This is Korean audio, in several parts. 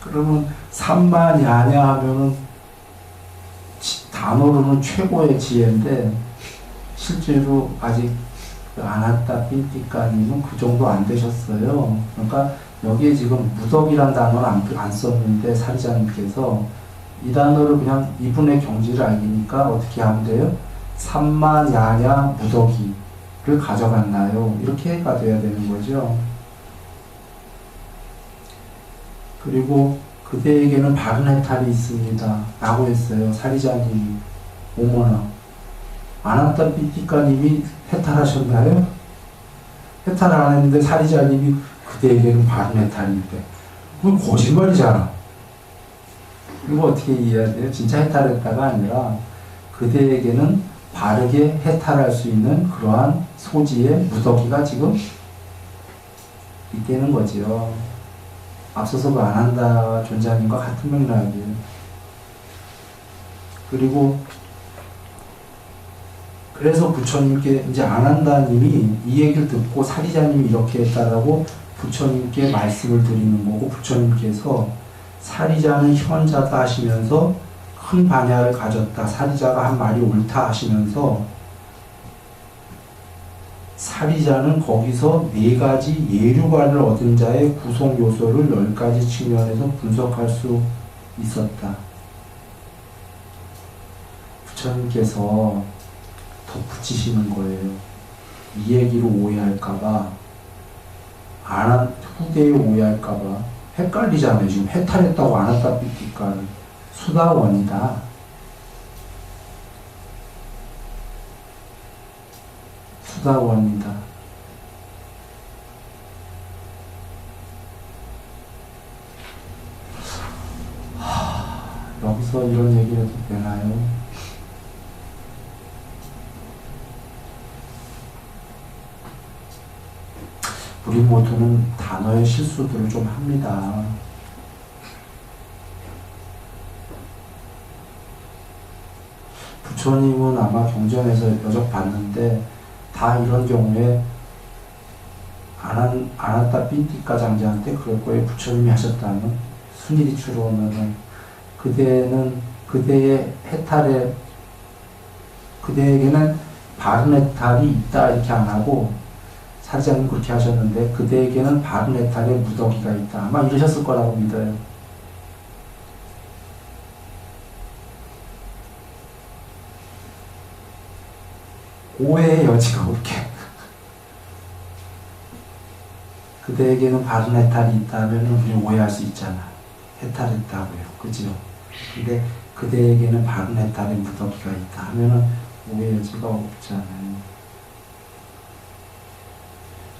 그러면 삼만야냐 하면은 단어로는 최고의 지혜인데 실제로 아직 아나타 핀티카님은 그 정도 안 되셨어요. 그러니까 여기에 지금 무덕이란 단어를 안 썼는데 사리자님께서 이 단어를 그냥 이분의 경지를 알기니까 어떻게 하면 돼요? 삼만야냐 무덕이를 가져갔나요? 이렇게가 돼야 되는 거죠. 그리고 그대에게는 바른 해탈이 있습니다 라고 했어요. 사리자님이. 어머나, 아나타 삐티카님이 해탈하셨나요? 해탈 안 했는데 사리자님이 그대에게는 바른 해탈인데 그건 거짓말이잖아. 이거 어떻게 이해해야 돼요? 진짜 해탈했다가 아니라 그대에게는 바르게 해탈할 수 있는 그러한 소지의 무더기가 지금 있다는 거지요. 앞서서 그 아난다 존재하는과 같은 맥락이에요. 그리고 그래서 부처님께 이제 아난다님이 이 얘기를 듣고 사리자님이 이렇게 했다라고 부처님께 말씀을 드리는 거고, 부처님께서 사리자는 현자다 하시면서 큰 반야를 가졌다, 사리자가 한 말이 옳다 하시면서 사리자는 거기서 4가지 예류관을 얻은 자의 구성 요소를 10가지 측면에서 분석할 수 있었다. 부처님께서 덧붙이시는 거예요. 이 얘기로 오해할까봐, 후대에 오해할까봐. 헷갈리잖아요. 지금 해탈했다고 아나타 삐티카는 수다원이다. 수다원이다. 여기서 이런 얘기를 해도 되나요? 우리 모두는 단어의 실수들을 좀 합니다. 부처님은 아마 경전에서 여적 봤는데 다 이런 경우에 아나타 핀티카 장자한테 그럴 거예요. 부처님이 하셨다면 순일이 추로오면은 그대의 해탈에, 그대에게는 바른 해탈이 있다 이렇게 안 하고, 사리자님 그렇게 하셨는데 그대에게는 바른 해탈의 무더기가 있다 아마 이러셨을 거라고 믿어요. 오해의 여지가 없게. 그대에게는 바른 해탈이 있다면 우리 오해할 수 있잖아. 해탈했다고요. 그죠? 근데 그대에게는 바른 해탈의 무더기가 있다 하면은 오해의 여지가 없잖아요.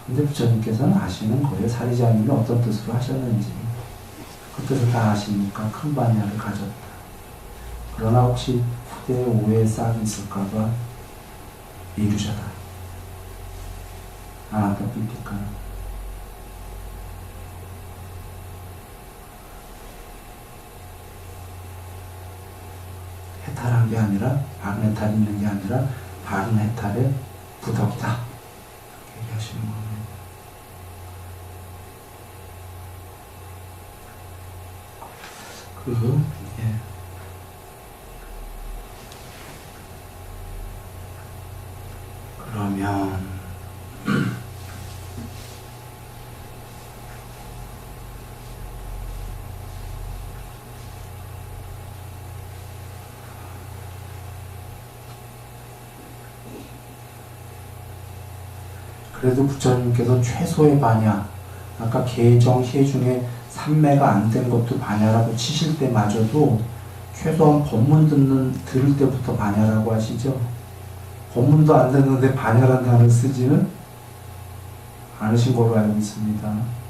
근데 부처님께서는 아시는 거예요. 사리자님이 어떤 뜻으로 하셨는지. 그 뜻을 다 아시니까 큰 반야를 가졌다. 그러나 혹시 후대에 오해의 싹이 있을까봐 이루셔다. 아나타 삐티카는. 해탈한 게 아니라, 바른 해탈이 있는 게 아니라 바른 해탈의 부덕이다. 이렇게 얘기하시는 겁니다. 예. 그러면 그래도 부처님께서 최소의 반야, 아까 개정해 중에 3매가 안 된 것도 반야라고 치실 때마저도 최소한 법문 들을 때부터 반야라고 하시죠. 법문도 안 됐는데 반야라는 단어를 쓰지는 않으신 걸로 알고 있습니다.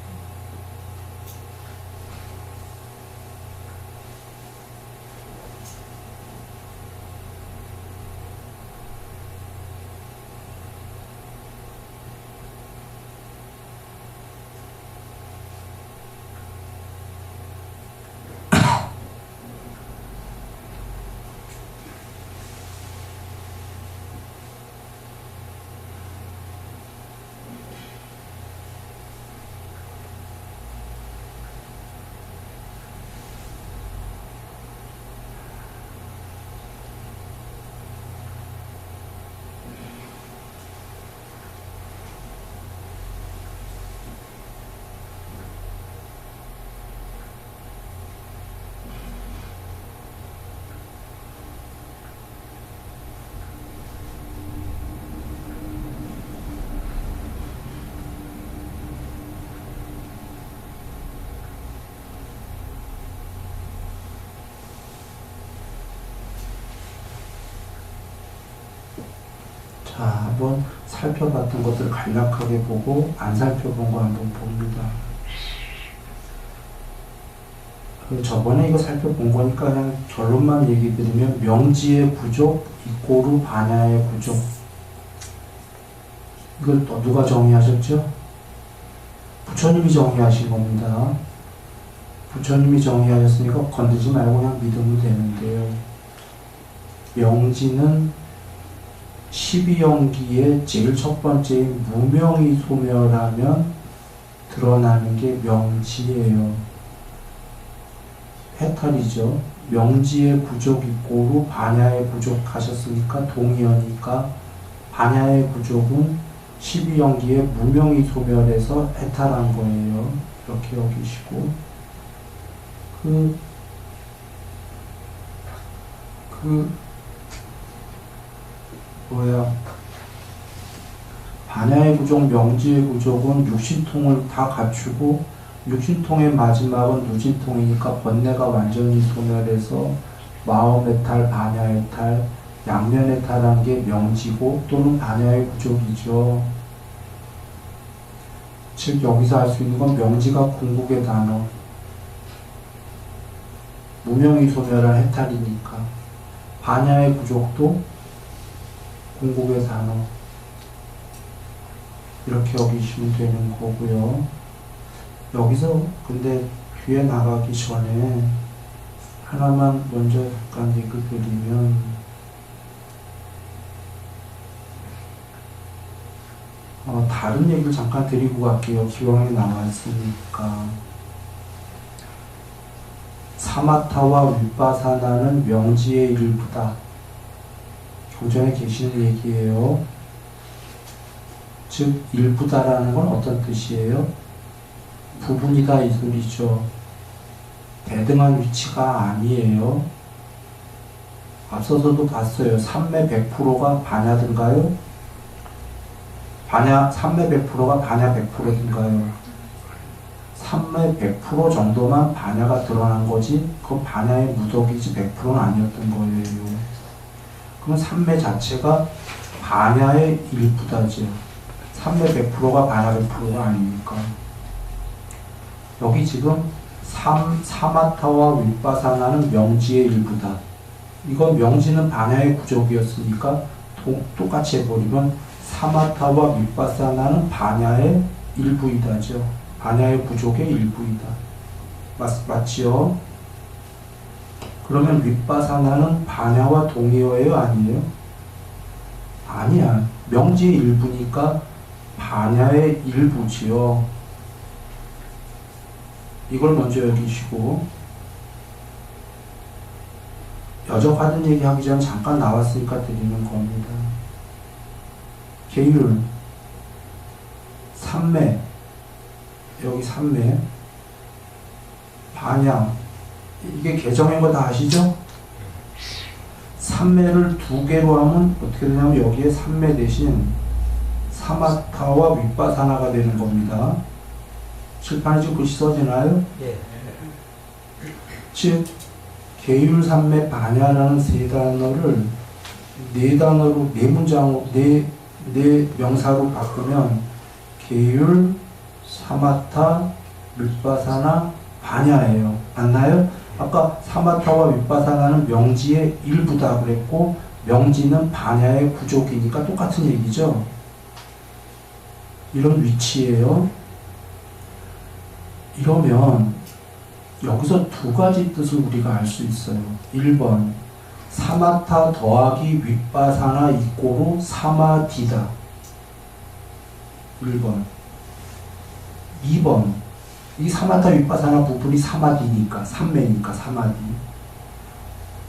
자, 한번 살펴봤던 것들을 간략하게 보고 안 살펴본 거 한번 봅니다. 저번에 이거 살펴본 거니까 그냥 결론만 얘기 드리면 명지의 부족 이꼬르 반야의 부족. 이걸 또 누가 정의하셨죠? 부처님이 정의하신 겁니다. 부처님이 정의하셨으니까 건들지 말고 그냥 믿으면 되는데요. 명지는 12영기의 제일 첫 번째인 무명이 소멸하면 드러나는 게 명지예요. 해탈이죠. 명지의 부족 이꼬르 반야의 부족 하셨으니까 동의어니까 반야의 부족은 12영기의 무명이 소멸해서 해탈한 거예요. 이렇게 여기시고 반야의 부족, 명지의 부족은 육신통을 다 갖추고 육신통의 마지막은 누진통이니까 번뇌가 완전히 소멸해서 마음해탈, 반야해탈, 양면해탈한 게 명지고 또는 반야의 부족이죠. 즉 여기서 알 수 있는 건 명지가 궁극의 단어, 무명이 소멸한 해탈이니까 반야의 부족도 궁극의 단어 이렇게 여기시면 되는 거고요. 여기서 근데 뒤에 나가기 전에 하나만 먼저 잠깐 얘기 드리면 다른 얘기를 잠깐 드리고 갈게요. 기왕에 나왔으니까. 사마타와 윗바사나는 명지의 일부다. 경전에 계시는 얘기예요. 즉 일부다라는 건 어떤 뜻이에요? 부분이다 이 소리죠. 대등한 위치가 아니에요. 앞서서도 봤어요. 삼매 100%가 반야든가요? 삼매 100%가 반야 100%든가요? 삼매 100% 정도만 반야가 드러난 거지 그건 반야의 무덕이지 100%는 아니었던 거예요. 그럼 삼매 자체가 반야의 일부다죠. 삼매 100%가 반야 100%가 아니니까. 여기 지금 사마타와 윗바사나는 명지의 일부다. 이건 명지는 반야의 부족이었으니까 똑같이 해버리면 사마타와 윗바사나는 반야의 일부이다죠. 반야의 부족의 일부이다. 맞지요? 그러면 윗바사나는 반야와 동의어예요? 아니에요? 아니야. 명지의 일부니까 반야의 일부지요. 이걸 먼저 여기시고 여적하던 얘기하기 전에 잠깐 나왔으니까 드리는 겁니다. 계율, 삼매, 여기 삼매, 반야, 이게 개정인 거 다 아시죠? 삼매를 두 개로 하면 어떻게 되냐면 여기에 삼매 대신 사마타와 윗바사나가 되는 겁니다. 칠판에 지금 글씨 써지나요? 네. 즉 계율 삼매 반야라는 세 단어를 네 단어로 네 문장으로 네 명사로 바꾸면 계율, 사마타, 윗바사나, 반야예요. 맞나요? 아까 사마타와 윗바사나는 명지의 일부다 그랬고 명지는 반야의 부족이니까 똑같은 얘기죠. 이런 위치예요. 이러면 여기서 두 가지 뜻을 우리가 알 수 있어요. 1번 사마타 더하기 윗바사나 이꼬르 사마디다. 1번 2번 이 사마타 윗바사나 부분이 사마디니까 삼매니까 사마디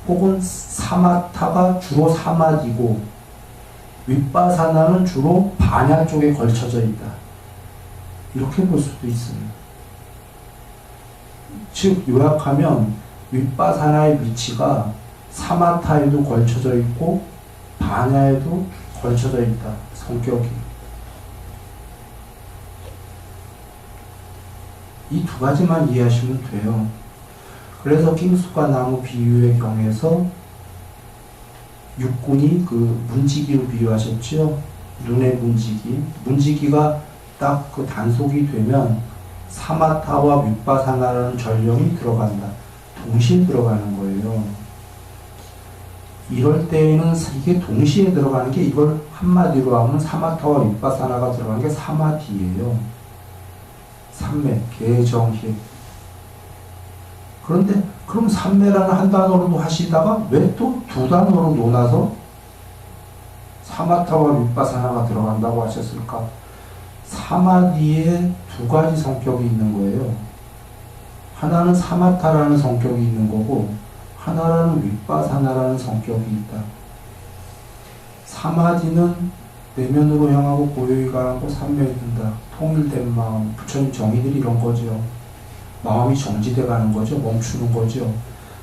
혹은 사마타가 주로 사마디고 윗바사나는 주로 반야 쪽에 걸쳐져 있다. 이렇게 볼 수도 있어요. 즉 요약하면 윗바사나의 위치가 사마타에도 걸쳐져 있고 반야에도 걸쳐져 있다. 성격이. 이 두 가지만 이해하시면 돼요. 그래서 킹수가 나무 비유의 경에서 육군이 그 문지기로 비유하셨죠. 눈의 문지기. 문지기가 딱 그 단속이 되면 사마타와 윗바사나라는 전령이 들어간다. 동시에 들어가는 거예요. 이럴 때에는 이게 동시에 들어가는 게 이걸 한마디로 하면 사마타와 윗바사나가 들어가는 게 사마디예요. 삼매, 개정희. 그런데 그럼 삼매라는 한 단어로도 하시다가 왜 또 두 단어로 논아서 사마타와 윗바사나가 들어간다고 하셨을까? 사마디에 두 가지 성격이 있는 거예요. 하나는 사마타라는 성격이 있는 거고 하나는 윗바사나라는 성격이 있다. 사마디는 내면으로 향하고 고요히 가라고 삼매에 든다. 통일된 마음, 부처님 정의들이 이런 거죠. 마음이 정지돼 가는 거죠. 멈추는 거죠.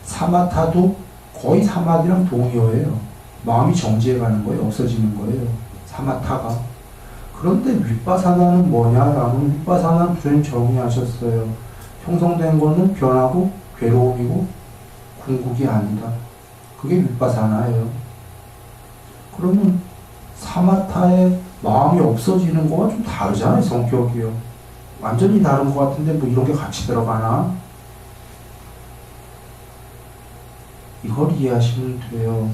사마타도 거의 사마디랑 동의어예요. 마음이 정지해 가는 거예요. 없어지는 거예요. 사마타가. 그런데 윗바사나는 뭐냐라면 윗바사나는 부처님 정의하셨어요. 형성된 거는 변하고 괴로움이고 궁극이 아니다. 그게 윗바사나예요. 그러면 사마타의 마음이 없어지는 거와 좀 다르잖아요. 성격이요. 완전히 다른 것 같은데 뭐 이런 게 같이 들어가나? 이걸 이해하시면 돼요.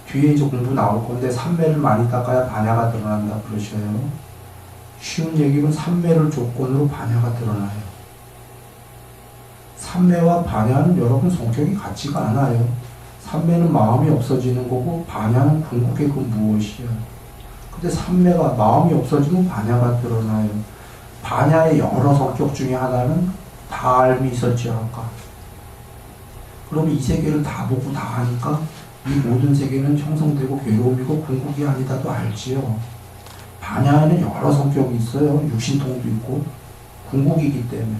뒤에 이제 공부 나올 건데 삼매를 많이 닦아야 반야가 드러난다 그러셔요. 쉬운 얘기는 삼매를 조건으로 반야가 드러나요. 삼매와 반야는 여러분 성격이 같지가 않아요. 삼매는 마음이 없어지는 거고 반야는 궁극의 그 무엇이야. 근데 삼매가 마음이 없어지면 반야가 드러나요. 반야의 여러 성격 중에 하나는 다알미 있었지 아까. 그러면 이 세계를 다 보고 다 하니까 이 모든 세계는 형성되고 괴로움이고 궁극이 아니다도 알지요. 반야에는 여러 성격이 있어요. 육신통도 있고 궁극이기 때문에.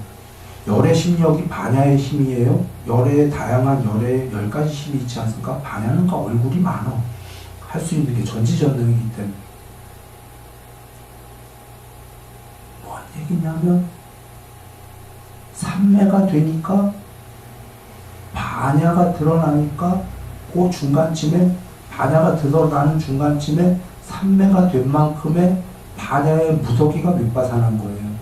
열의 심력이 반야의 힘이에요. 열의 다양한 열의 10가지 힘이 있지 않습니까? 반야는 얼굴이 많아. 할 수 있는 게 전지전능이기 때문에. 뭔 얘기냐면 삼매가 되니까 반야가 드러나니까 그 중간쯤에 반야가 드러나는 중간쯤에 삼매가 된 만큼의 반야의 무더기가 윗바사난 거예요.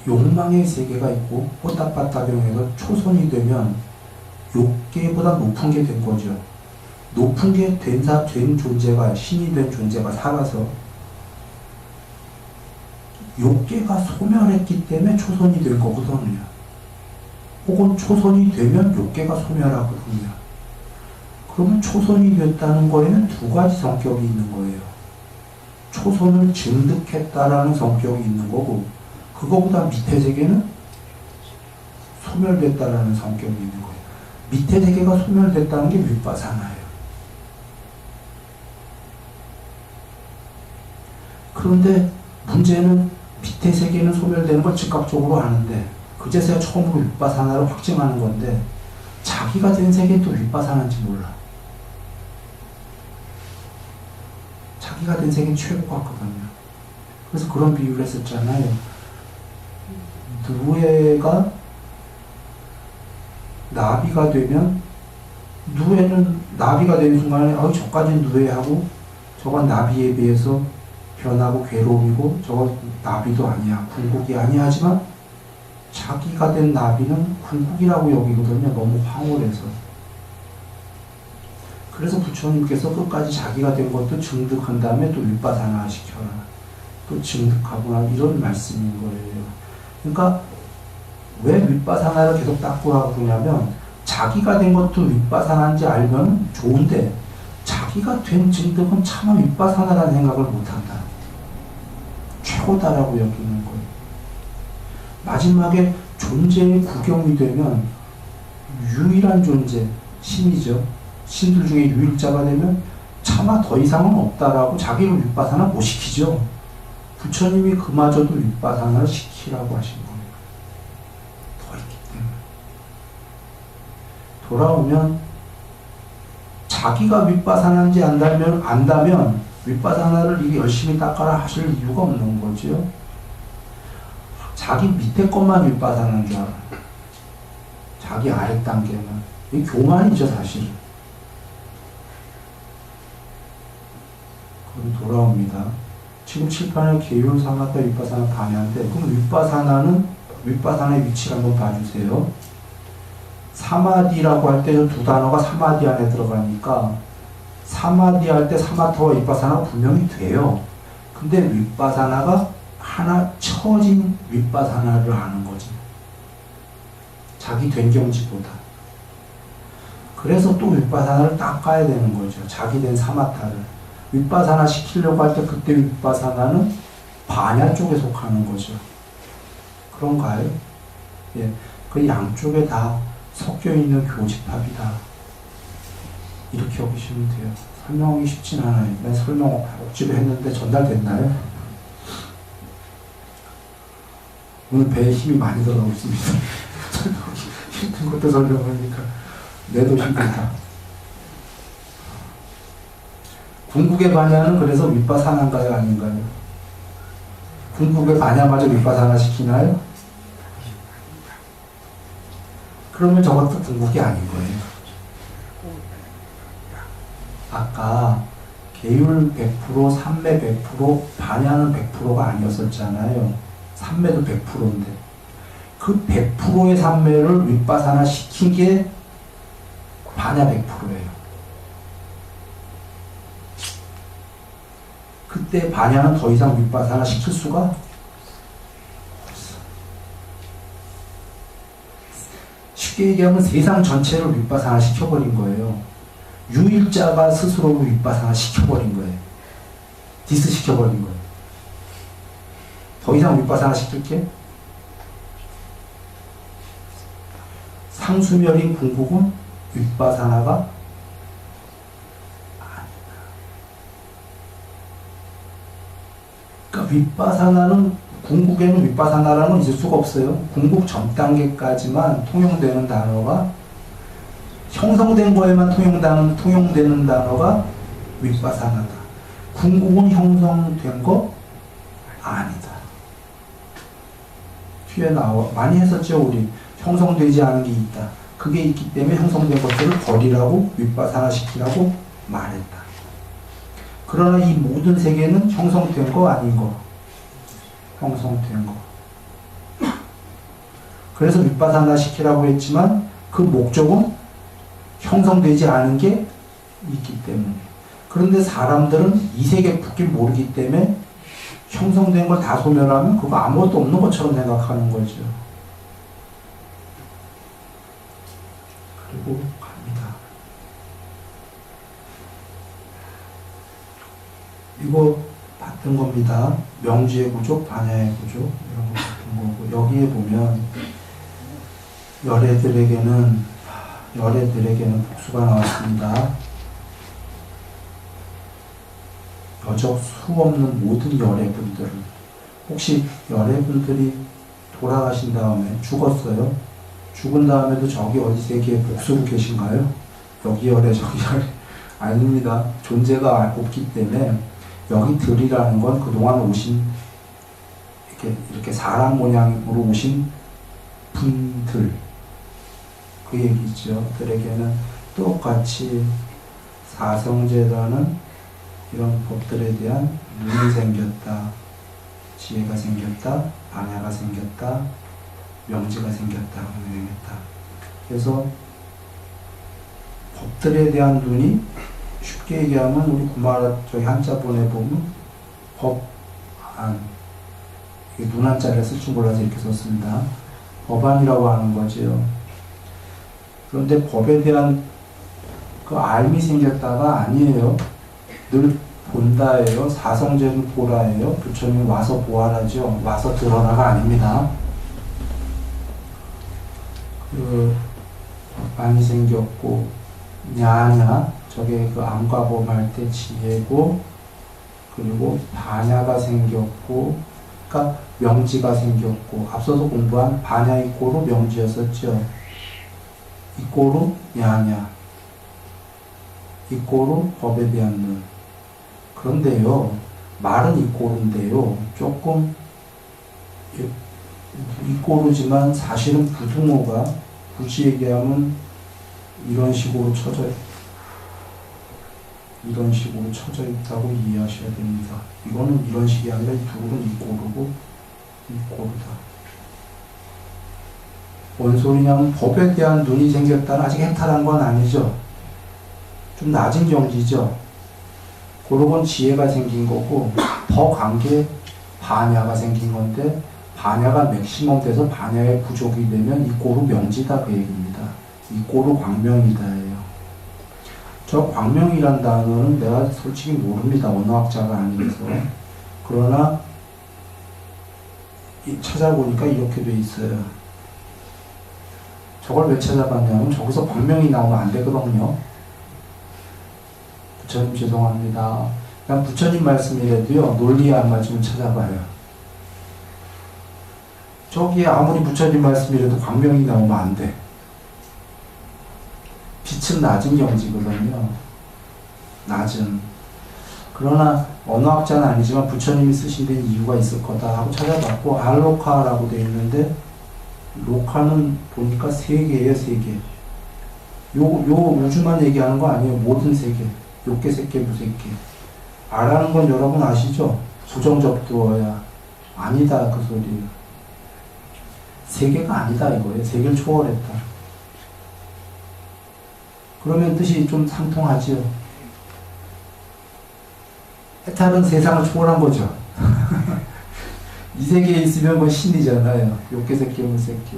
욕망의 세계가 있고 호타파타경에서 초선이 되면 욕계보다 높은 게 된 거죠. 높은 게 된 존재가 신이 된 존재가 살아서 욕계가 소멸했기 때문에 초선이 된 거거든요. 혹은 초선이 되면 욕계가 소멸하거든요. 그러면 초선이 됐다는 거에는 두 가지 성격이 있는 거예요. 초선을 증득했다라는 성격이 있는 거고 그거보다 밑에 세계는 소멸됐다라는 성격이 있는 거예요. 밑에 세계가 소멸됐다는 게 윗바사나예요. 그런데 문제는 밑에 세계는 소멸되는 걸 즉각적으로 아는데 그제서야 처음으로 윗바사나를 확증하는 건데 자기가 된 세계는 또 윗바사나인지 몰라. 자기가 된 세계는 최고 같거든요. 그래서 그런 비유를 했었잖아요. 누에가 나비가 되면 누에는 나비가 되는 순간에 저까지는 누에하고 저건 나비에 비해서 변하고 괴로움이고 저건 나비도 아니야. 궁극이 아니야. 하지만 자기가 된 나비는 궁극이라고 여기거든요. 너무 황홀해서. 그래서 부처님께서 끝까지 자기가 된 것도 증득한 다음에 또 윗바사나 시켜라. 또 증득하거나 이런 말씀인 거예요. 그러니까 왜 윗바사나를 계속 닦으라고 그러냐면 자기가 된 것도 윗바사나인지 알면 좋은데 자기가 된 증득은 차마 윗바사나라는 생각을 못한다. 최고다라고 여기는 거예요. 마지막에 존재의 구경이 되면 유일한 존재, 신이죠. 신들 중에 유일자가 되면 차마 더 이상은 없다라고 자기를 윗바사나 못 시키죠. 부처님이 그마저도 윗바사나를 시키라고 하신 거예요. 더 있기 때문에. 돌아오면 자기가 윗바사나인지 안다면 윗바사나를 이게 열심히 닦아라 하실 이유가 없는 거죠. 자기 밑에 것만 윗바사나인 줄 알아요. 자기 아래 단계만. 이 교만이죠, 사실. 그럼 돌아옵니다. 지금 칠판에 계율 사마타 윗바사나 반야인데, 그럼 윗바사나의 위치를 한번 봐주세요. 사마디라고 할 때 두 단어가 사마디 안에 들어가니까 사마디 할 때 사마타와 윗바사나가 분명히 돼요. 근데 윗바사나가 하나 처진 윗바사나를 아는 거지. 자기 된 경지보다. 그래서 또 윗바사나를 닦아야 되는 거죠. 자기 된 사마타를. 윗바사나 시키려고 할 때 그때 윗바사나는 반야 쪽에 속하는 거죠. 그런가요? 예. 그 양쪽에 다 섞여 있는 교집합이다. 이렇게 여기시면 돼요. 설명하기 쉽진 않아요. 난 설명 억지로 했는데 전달됐나요? 오늘 배에 힘이 많이 들어가고 있습니다. 힘든 것도 설명하니까 내도 힘들다. 궁극의 반야는 그래서 윗바사나인가요? 아닌가요? 궁극의 반야마저 윗바사나 시키나요? 그러면 저것도 궁극이 아닌 거예요. 아까 계율 100%, 삼매 100%, 반야는 100%가 아니었었잖아요. 삼매도 100%인데 그 100%의 삼매를 윗바사나 시킨 게 반야 100%예요. 그때 반야는 더 이상 윗바사나 시킬 수가 없어. 쉽게 얘기하면 세상 전체를 윗바사나 시켜버린 거예요. 유일자가 스스로 윗바사나 시켜버린 거예요. 디스 시켜버린 거예요. 더 이상 윗바사나 시킬게? 상수멸인 궁극은 윗바사나가 아니다. 그러니까 윗바사나는 궁극에는 윗바사나라는 건 있을 수가 없어요. 궁극 전 단계까지만 통용되는 단어가 형성된 거에만 통용되는 단어가 윗바사나다. 궁극은 형성된 거 아니다. 뒤에 많이 했었죠, 우리. 형성되지 않은 게 있다. 그게 있기 때문에 형성된 것들을 버리라고 윗바사나 시키라고 말했다. 그러나 이 모든 세계는 형성된 거 아닌 거. 형성된 거. 그래서 윗바사나 시키라고 했지만 그 목적은 형성되지 않은 게 있기 때문에. 그런데 사람들은 이 세계 풀길 모르기 때문에 형성된 걸 다 소멸하면 그거 아무것도 없는 것처럼 생각하는 거죠. 그리고 갑니다. 이거 봤던 겁니다. 명지의 구조, 반야의 구조 이런 거 봤던 거고, 여기에 보면 열애들에게는 복수가 나왔습니다. 여적 수 없는 모든 열애분들은, 혹시 열애분들이 돌아가신 다음에 죽었어요? 죽은 다음에도 저기 어디 세계에 복수로 계신가요? 여기 열애 저기 열애 아닙니다. 존재가 없기 때문에 여기 들이라는 건 그동안 오신 이렇게 사람 모양으로 오신 분들, 그 얘기죠. 들에게는 똑같이 사성제라는 이런 법들에 대한 눈이 생겼다, 지혜가 생겼다, 반야가 생겼다, 명지가 생겼다. 그래서 법들에 대한 눈이, 쉽게 얘기하면 우리 구마라 저기 한자본에 보면 법안, 눈 한자를 쓸 줄 몰라서 이렇게 썼습니다. 법안이라고 하는 거죠. 그런데 법에 대한 그 알미 생겼다가 아니에요. 늘 본다예요. 사성제는 보라예요. 부처님이 와서 보아라죠. 와서 들어라가 아닙니다. 그 법안이 생겼고, 냐냐, 저게 그 암과범할 때 지혜고, 그리고 반야가 생겼고, 그러니까 명지가 생겼고, 앞서서 공부한 반야 이꼬로 명지였었죠. 이꼬로 냐냐, 이꼬로 법에 대한 눈. 그런데요, 말은 이꼬로인데요, 조금 이꼬로지만 사실은 부등호가 굳이 얘기하면 이런 식으로 쳐져 있다고 이해하셔야 됩니다. 이거는 이런 식이 아니라 이 둘은 이 꼬르고 이 꼬르다. 뭔 소리냐면 법에 대한 눈이 생겼다는 아직 해탈한 건 아니죠. 좀 낮은 경지죠. 그러곤 지혜가 생긴 거고 더 관계 반야가 생긴 건데 반야가 맥시멈 돼서 반야의 부족이 되면 이 꼬르 명지다 그 얘기입니다. 이 꼬르 광명이다예요. 저 광명이란 단어는 내가 솔직히 모릅니다. 언어학자가 아니라서. 그러나 찾아보니까 이렇게 돼 있어요. 저걸 왜 찾아봤냐면 저기서 광명이 나오면 안 되거든요. 부처님 죄송합니다. 그냥 부처님 말씀이라도요. 논리에 안 맞으면 찾아봐요. 저기에 아무리 부처님 말씀이라도 광명이 나오면 안 돼. 빛은 낮은 경지거든요. 낮은. 그러나 언어학자는 아니지만 부처님이 쓰신 데는 이유가 있을 거다 하고 찾아봤고 알로카라고 되어 있는데 로카는 보니까 세계예요. 세계. 요 우주만 얘기하는 거 아니에요. 모든 세계. 요게 세계 무세계. 아라는 건 여러분 아시죠? 부정접두어야. 아니다 그 소리예요. 세계가 아니다 이거예요. 세계를 초월했다. 그러면 뜻이 좀 상통하지요. 해탈은 세상을 초월한 거죠. 이 세계에 있으면 그건 신이잖아요. 요게 세계 무세계.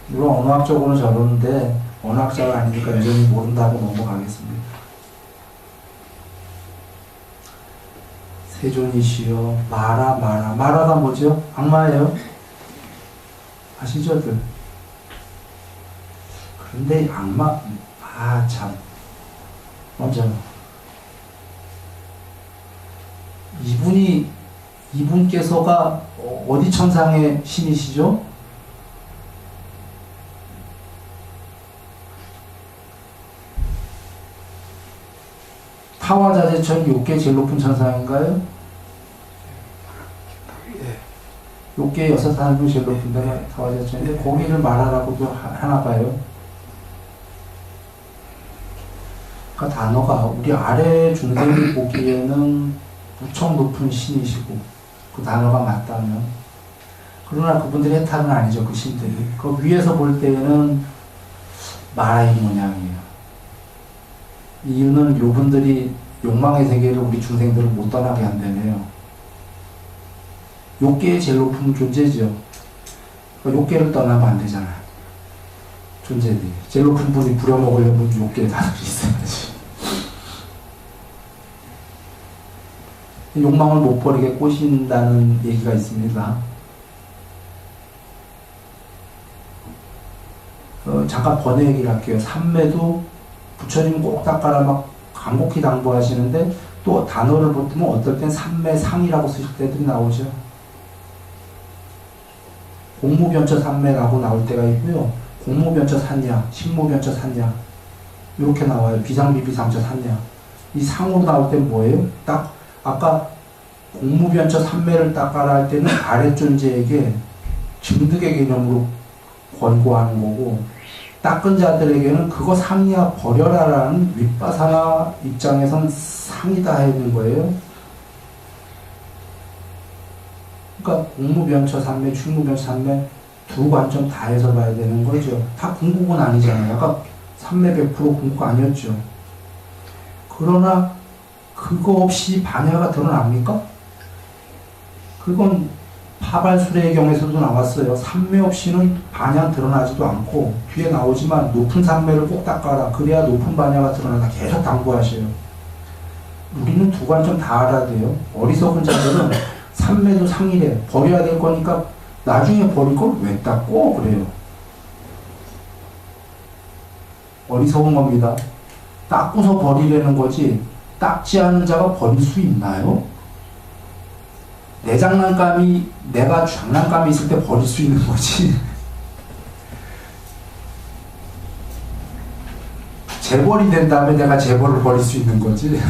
물론 언어학적으로는 저러는데 언어학자가 아니니까 여전히 모른다고 넘어가겠습니다. 세존이시여 마라가 뭐죠? 악마예요? 아시죠들? 그런데 악마 참 먼저 이분께서가 어디 천상의 신이시죠? 타화자재천 욕계 제일 높은 천상인가요? 욕계 여섯 하늘 중 제일 높은 데가 타화자재천인데 거기를 말하라고도 하나 봐요. 그러니까 단어가 우리 아래 중생이 보기에는 무척 높은 신이시고 그 단어가 맞다면 그러나 그분들의 해탈은 아니죠. 그 신들이. 그 위에서 볼 때에는 마라의 모양이에요. 이유는 요분들이 욕망의 세계를 우리 중생들을 못 떠나게 한다네요. 욕계의 제일 높은 존재죠. 욕계를 떠나면 안 되잖아요. 존재들이. 제일 높은 분이 부려먹으려면 욕계에 다들이 있어야지. 욕망을 못 버리게 꼬신다는 얘기가 있습니다. 잠깐 번외 얘기를 할게요. 삼매도 부처님 꼭 닦아라 막 간곡히 당부하시는데 또 단어를 보면 어떨 땐 삼매상이라고 쓰실 때들이 나오죠. 공무변처 삼매라고 나올 때가 있고요. 공무변처 산야, 신무변처 산야 이렇게 나와요. 비상비비상처 산야. 이 상으로 나올 땐 뭐예요? 딱 아까 공무변처 삼매를 닦아라 할 때는 아래 존재에게 증득의 개념으로 권고하는 거고 닦은 자들에게는 그거 상이야 버려라라는 윗바사나 입장에선 상이다 하는 거예요. 그러니까 공무변처 삼매, 충무변처 삼매 두 관점 다 해서 봐야 되는 거죠. 다 궁극은 아니잖아요. 아까 삼매 100% 궁극 아니었죠. 그러나 그거 없이 반야가 드러납니까? 그건 파발수레의 경에서도 나왔어요. 삼매 없이는 반야 드러나지도 않고 뒤에 나오지만 높은 삼매를 꼭 닦아라. 그래야 높은 반야가 드러나다 계속 당부하셔요. 우리는 두 관점 다 알아야 돼요. 어리석은 자들은 삼매도 상이래. 버려야 될 거니까 나중에 버릴 걸 왜 닦고 그래요. 어리석은 겁니다. 닦고서 버리려는 거지 닦지 않은 자가 버릴 수 있나요? 내 장난감이 내가 장난감이 있을 때 버릴 수 있는 거지. 재벌이 된 다음에 내가 재벌을 버릴 수 있는 거지.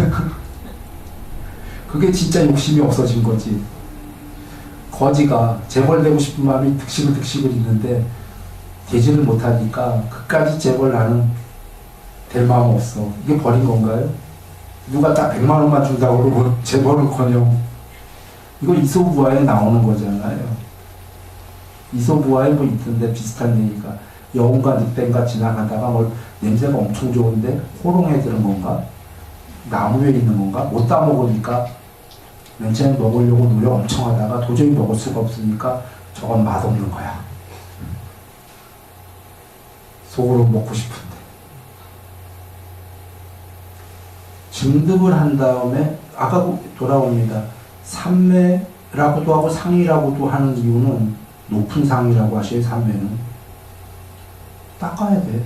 그게 진짜 욕심이 없어진 거지. 거지가 재벌 되고 싶은 마음이 득식을 있는데 되지를 못하니까 그까지 재벌 나는 될 마음 없어. 이게 버린 건가요? 누가 딱 100만 원만 준다고 그러고 재벌은커녕. 이거 이솝우화에 나오는 거잖아요. 이솝우화에 뭐 있던데 비슷한 얘기가 여운과 늑대가 지나가다가 뭐 냄새가 엄청 좋은데 호롱에 들은 건가? 나무 위에 있는 건가? 못 따먹으니까 맨 처음에 먹으려고 노력 엄청 하다가 도저히 먹을 수가 없으니까 저건 맛없는 거야. 속으로 먹고 싶은데. 증득을 한 다음에 아까 돌아옵니다. 삼매라고도 하고 상이라고도 하는 이유는 높은 상이라고 하셔요. 삼매는 닦아야 돼.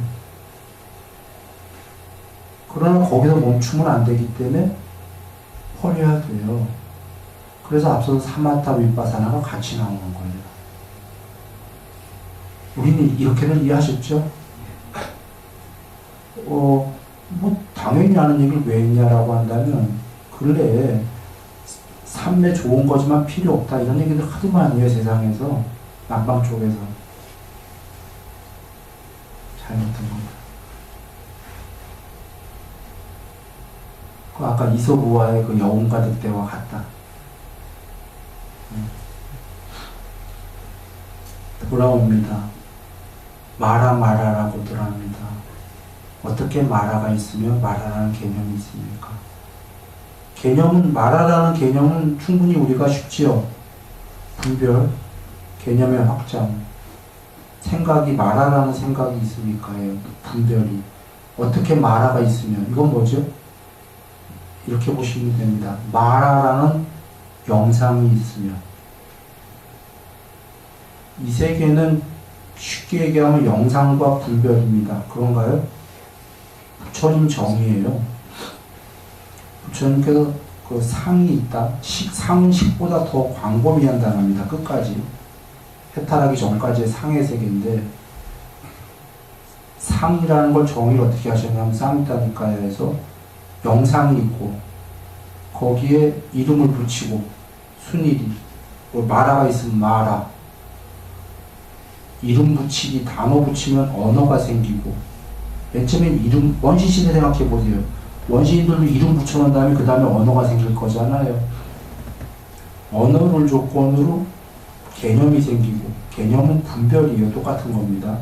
그러나 거기서 멈추면 안 되기 때문에 버려야 돼요. 그래서 앞서서 사마타 윗바사나가 같이 나오는 거예요. 우리는 이렇게는 이해하셨죠? 뭐 당연히 하는 얘기를 왜 했냐라고 한다면 근래에 삼매 좋은 거지만 필요 없다 이런 얘기들 하도 많이 해요. 세상에서 남방 쪽에서 잘못된 겁니다. 그 아까 이솝우화의 그 여운과 늑대와 같다. 돌아옵니다. 마라라고들 합니다. 어떻게 마라가 있으며 마라라는 개념이 있습니까? 마라라는 개념은 충분히 우리가 쉽지요. 분별, 개념의 확장, 마라라는 생각이 있습니까? 분별이. 어떻게 마라가 있으면, 이건 뭐죠? 이렇게 보시면 됩니다. 마라라는 영상이 있으면. 이 세계는 쉽게 얘기하면 영상과 분별입니다. 그런가요? 부처님 정의예요. 부처님께서 그 상이 있다. 상은 식보다 더 광범위한 단어입니다. 끝까지. 해탈하기 전까지의 상의 세계인데 상이라는 걸 정의를 어떻게 하셨냐면 쌍따니까에서 영상이 있고 거기에 이름을 붙이고 순일이 마라가 있으면 마라 이름 붙이기 단어 붙이면 언어가 생기고 맨 처음에 이름 원시시대 생각해 보세요. 원시인들도 이름 붙여놓은 다음에 그 다음에 언어가 생길 거잖아요. 언어를 조건으로 개념이 생기고 개념은 분별이에요. 똑같은 겁니다.